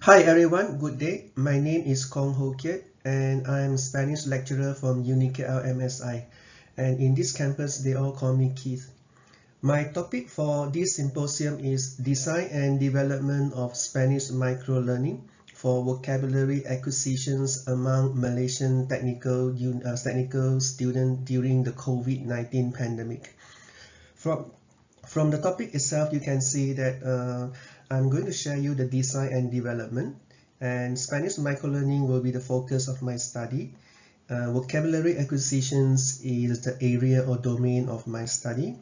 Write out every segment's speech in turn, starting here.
Hi everyone, good day. My name is Khong Keat and I'm Spanish lecturer from UniKL MSI. And in this campus, they all call me Keith. My topic for this symposium is Design and Development of Spanish Microlearning for Vocabulary Acquisitions among Malaysian technical students during the COVID-19 pandemic. From from the topic itself, you can see that I'm going to share you the design and development, and Spanish microlearning will be the focus of my study. Vocabulary acquisitions is the area or domain of my study,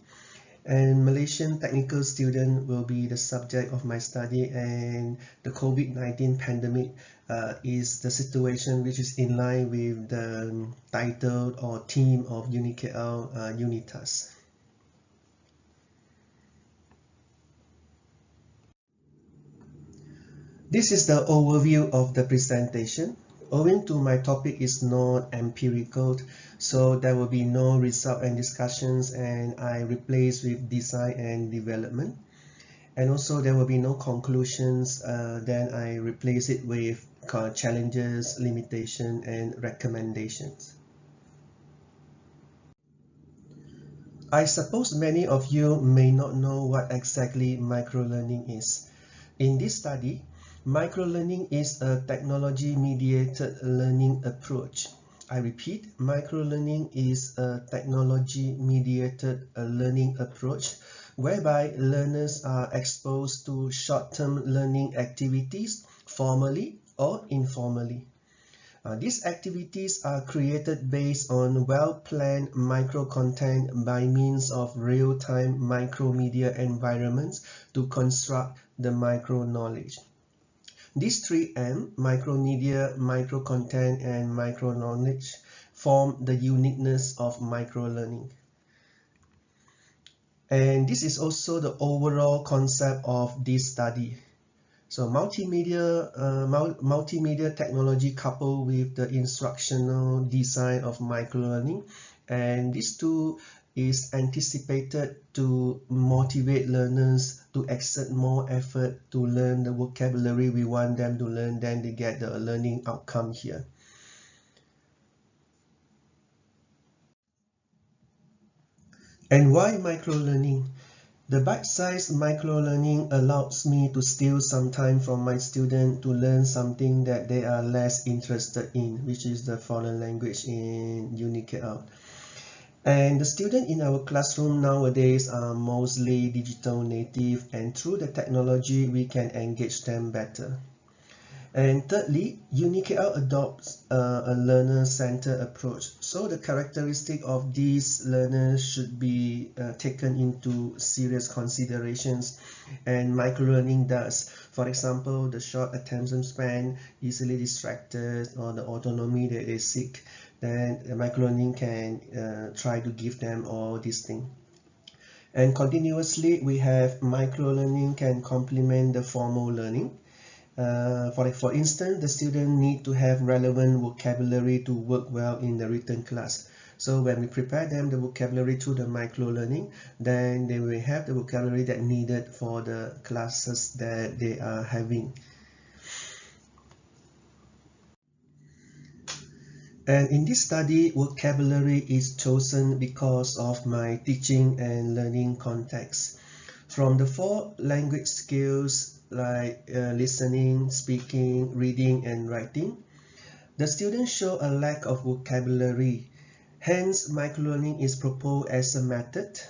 and Malaysian technical student will be the subject of my study, and the COVID-19 pandemic is the situation which is in line with the title or theme of UniKL Unitas. This is the overview of the presentation. Owing to my topic is not empirical, so there will be no result and discussions, and I replace with design and development. And also there will be no conclusions, then I replace it with challenges, limitation, and recommendations. I suppose many of you may not know what exactly microlearning is. In this study, microlearning is a technology-mediated learning approach. I repeat, microlearning is a technology-mediated learning approach whereby learners are exposed to short-term learning activities formally or informally. These activities are created based on well-planned micro-content by means of real-time micromedia environments to construct the micro-knowledge. These three M, micromedia, micro-content, and micro-knowledge, form the uniqueness of micro-learning. And this is also the overall concept of this study. So multimedia technology coupled with the instructional design of microlearning, and these two is anticipated to motivate learners to exert more effort to learn the vocabulary we want them to learn, then they get the learning outcome here. And why microlearning? The bite-sized micro-learning allows me to steal some time from my student to learn something that they are less interested in, which is the foreign language in UniKL. And the students in our classroom nowadays are mostly digital native, and through the technology we can engage them better. And thirdly, UniKL adopts a learner-centered approach. So the characteristic of these learners should be taken into serious considerations, and microlearning does. For example, the short attention span, easily distracted, or the autonomy that they seek, then microlearning can try to give them all these things. And continuously, we have microlearning can complement the formal learning. For instance, the student need to have relevant vocabulary to work well in the written class. So when we prepare them the vocabulary through the micro-learning, then they will have the vocabulary that needed for the classes that they are having. And in this study, vocabulary is chosen because of my teaching and learning context. From the four language skills like listening, speaking, reading, and writing, the students show a lack of vocabulary. Hence, microlearning is proposed as a method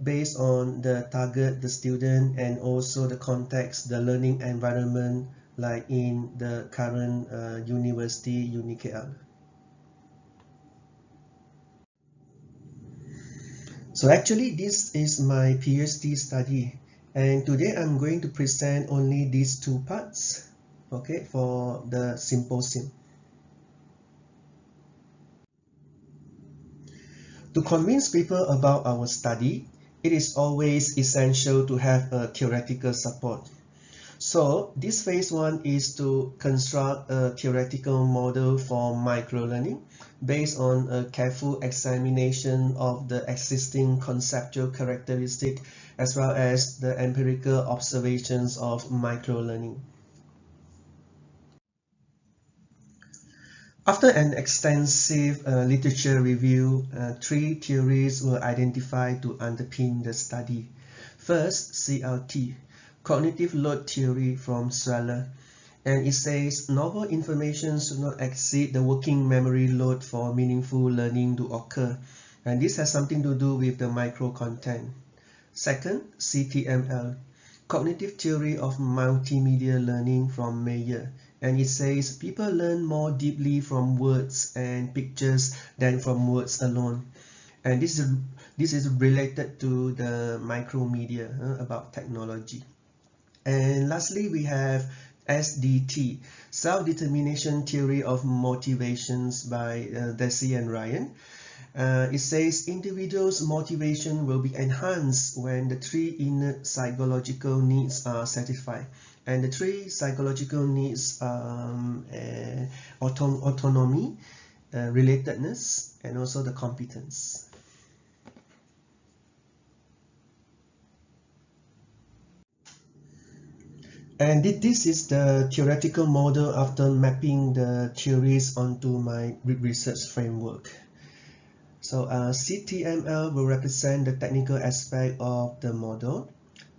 based on the target, the student, and also the context, the learning environment, like in the current university, UniKL. So actually, this is my PhD study, and today I'm going to present only these two parts, okay, for the symposium. To convince people about our study, it is always essential to have a theoretical support. So this phase one is to construct a theoretical model for microlearning based on a careful examination of the existing conceptual characteristic as well as the empirical observations of microlearning. After an extensive literature review, three theories were identified to underpin the study. First, CLT, Cognitive Load Theory from Sweller, and it says novel information should not exceed the working memory load for meaningful learning to occur, and this has something to do with the micro content. Second, CTML, Cognitive Theory of Multimedia Learning from Mayer, and it says people learn more deeply from words and pictures than from words alone. And this is related to the micromedia about technology. And lastly, we have SDT, Self-Determination Theory of Motivations by Deci and Ryan. It says individuals' motivation will be enhanced when the three inner psychological needs are satisfied. And the three psychological needs are autonomy, relatedness, and also the competence. And this is the theoretical model after mapping the theories onto my research framework. So CTML will represent the technical aspect of the model,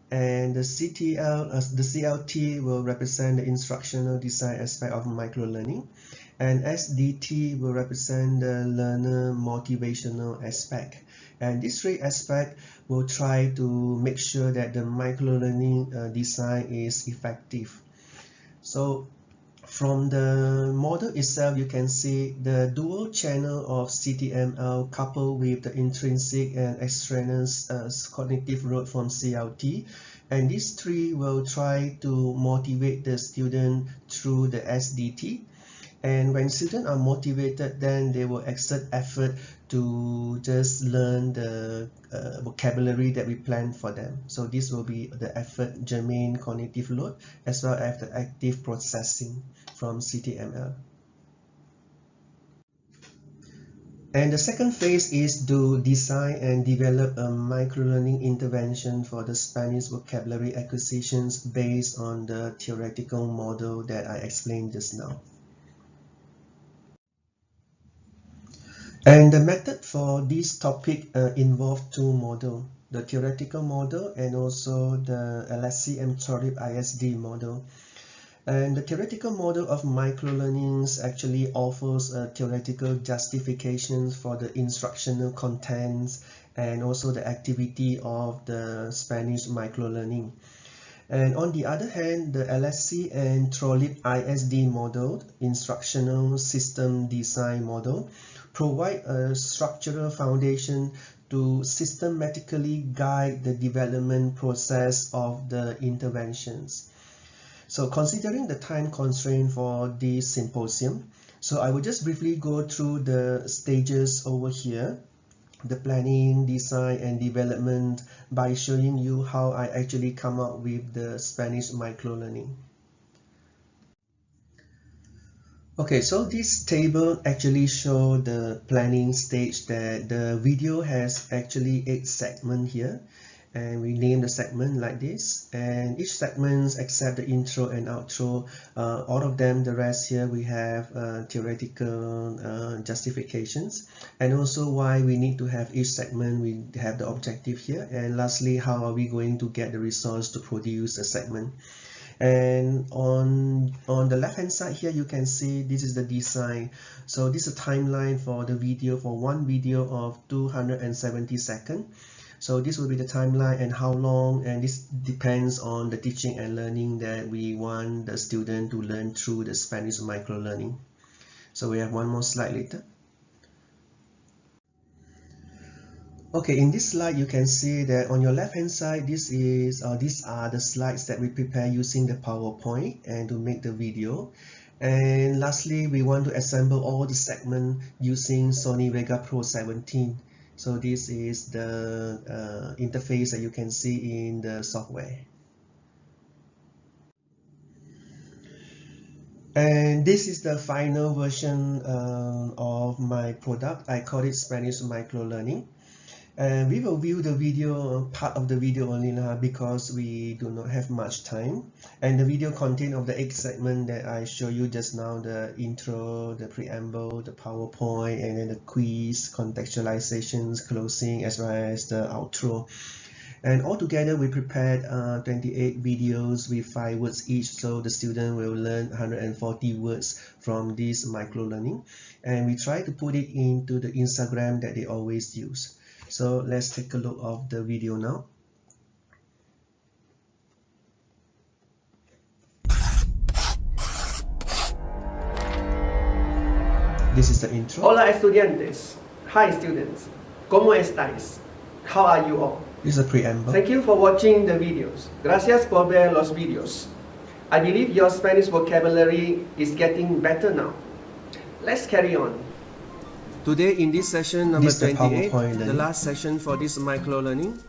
and the CLT will represent the instructional design aspect of microlearning, and SDT will represent the learner motivational aspect. And these three aspects will try to make sure that the microlearning design is effective. So from the model itself, you can see the dual channel of CTML coupled with the intrinsic and extraneous cognitive load from CLT. And these three will try to motivate the student through the SDT. And when students are motivated, then they will exert effort to just learn the vocabulary that we plan for them. So this will be the effort germane cognitive load as well as the active processing from CTML. And the second phase is to design and develop a microlearning intervention for the Spanish vocabulary acquisitions based on the theoretical model that I explained just now. And the method for this topic involved two models, the theoretical model and also the LSC and Trolip ISD model. And the theoretical model of microlearnings actually offers a theoretical justification for the instructional contents and also the activity of the Spanish microlearning. And on the other hand, the LSC and Trolip ISD model, instructional system design model, provide a structural foundation to systematically guide the development process of the interventions. So considering the time constraint for this symposium, so I will just briefly go through the stages over here, the planning, design, and development by showing you how I actually come up with the Spanish microlearning. Okay, so this table actually shows the planning stage that the video has actually 8 segments here, and we name the segment like this, and each segment except the intro and outro, all of them, the rest here we have theoretical justifications, and also why we need to have each segment. We have the objective here, and lastly how are we going to get the resource to produce a segment. And on the left hand side here, you can see this is the design. So this is a timeline for the video, for one video of 270 seconds. So this will be the timeline and how long, and this depends on the teaching and learning that we want the student to learn through the Spanish microlearning. So we have one more slide later. Okay, in this slide you can see that on your left hand side, these are the slides that we prepare using the PowerPoint and to make the video. And lastly, we want to assemble all the segments using Sony Vega Pro 17. So this is the interface that you can see in the software. And this is the final version of my product. I call it Spanish Microlearning. And we will view the video, part of the video only because we do not have much time. And the video content of the 8 segment that I show you just now, the intro, the preamble, the PowerPoint, and then the quiz, contextualizations, closing, as well as the outro. And altogether, we prepared 28 videos with 5 words each, so the student will learn 140 words from this micro-learning. And we try to put it into the Instagram that they always use. So let's take a look of the video now. This is the intro. Hola estudiantes. Hi students. ¿Cómo estáis? How are you all? This is a preamble. Thank you for watching the videos. Gracias por ver los videos. I believe your Spanish vocabulary is getting better now. Let's carry on. Today in this session number 28, the last session for this micro-learning,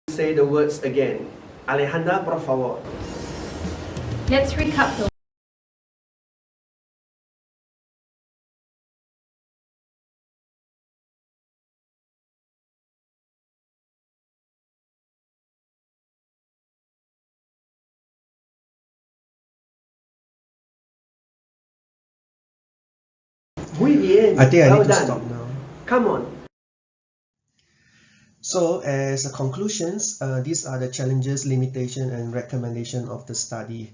say the words again. Alejandra, por favor. Let's recap the Muy bien. I think I well need to done. stop now. Come on. So as a conclusions, these are the challenges, limitation, and recommendation of the study.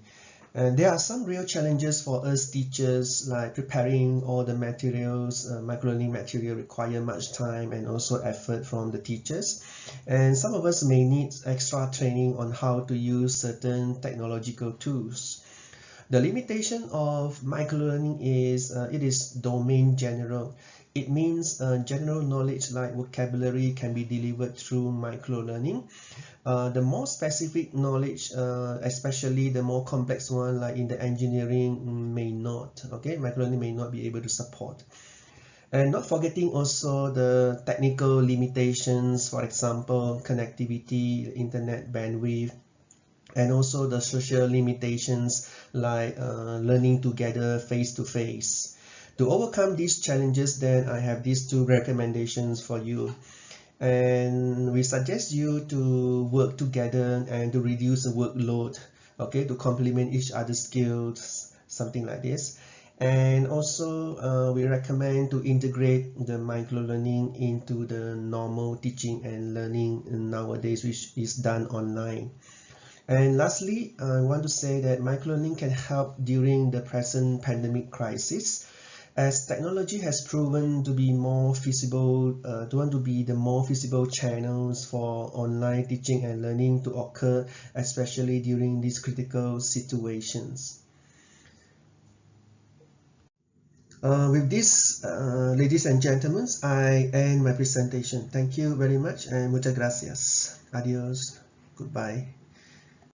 And there are some real challenges for us teachers, like preparing all the materials. Micro-learning material require much time and also effort from the teachers. And some of us may need extra training on how to use certain technological tools. The limitation of micro-learning is it is domain general. It means general knowledge like vocabulary can be delivered through micro-learning. The more specific knowledge, especially the more complex one like in the engineering, may not. Okay, micro-learning may not be able to support. And not forgetting also the technical limitations, for example, connectivity, internet bandwidth, and also the social limitations like learning together face to face. To overcome these challenges, then I have these 2 recommendations for you. And we suggest you to work together and to reduce the workload, okay, to complement each other's skills, something like this. And also we recommend to integrate the micro-learning into the normal teaching and learning nowadays, which is done online. And lastly, I want to say that micro-learning can help during the present pandemic crisis, as technology has proven to be more feasible, to be the more feasible channels for online teaching and learning to occur, especially during these critical situations. With this, ladies and gentlemen, I end my presentation. Thank you very much and muchas gracias. Adios. Goodbye.